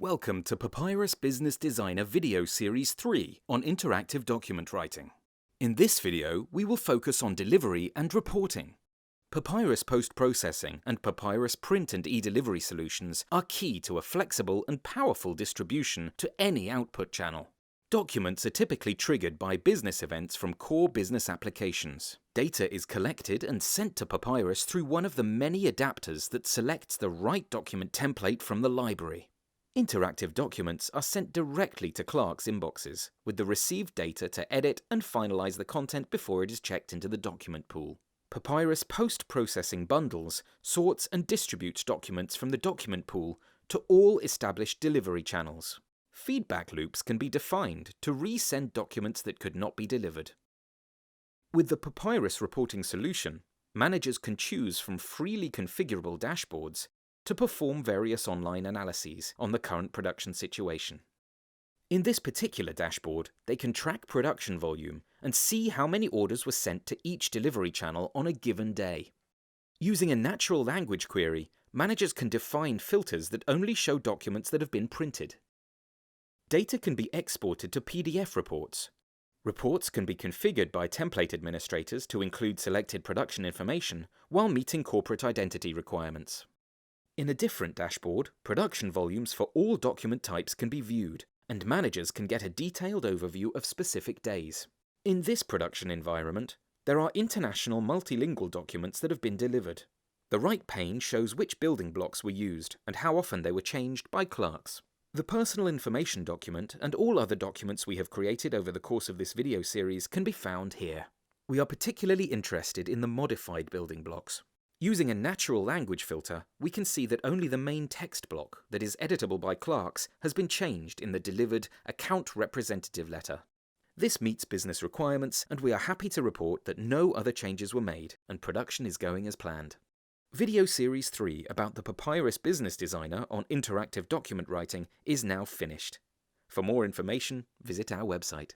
Welcome to Papyrus Business Designer Video Series 3 on interactive document writing. In this video, we will focus on delivery and reporting. Papyrus post-processing and Papyrus print and e-delivery solutions are key to a flexible and powerful distribution to any output channel. Documents are typically triggered by business events from core business applications. Data is collected and sent to Papyrus through one of the many adapters that selects the right document template from the library. Interactive documents are sent directly to clerks' inboxes, with the received data to edit and finalize the content before it is checked into the document pool. Papyrus post-processing bundles, sorts and distributes documents from the document pool to all established delivery channels. Feedback loops can be defined to resend documents that could not be delivered. With the Papyrus reporting solution, managers can choose from freely configurable dashboards to perform various online analyses on the current production situation. In this particular dashboard, they can track production volume and see how many orders were sent to each delivery channel on a given day. Using a natural language query, managers can define filters that only show documents that have been printed. Data can be exported to PDF reports. Reports can be configured by template administrators to include selected production information while meeting corporate identity requirements. In a different dashboard, production volumes for all document types can be viewed, and managers can get a detailed overview of specific days. In this production environment, there are international multilingual documents that have been delivered. The right pane shows which building blocks were used and how often they were changed by clerks. The personal information document and all other documents we have created over the course of this video series can be found here. We are particularly interested in the modified building blocks. Using a natural language filter, we can see that only the main text block that is editable by clerks has been changed in the delivered account representative letter. This meets business requirements, and we are happy to report that no other changes were made and production is going as planned. Video Series 3 about the Papyrus Business Designer on interactive document writing is now finished. For more information, visit our website.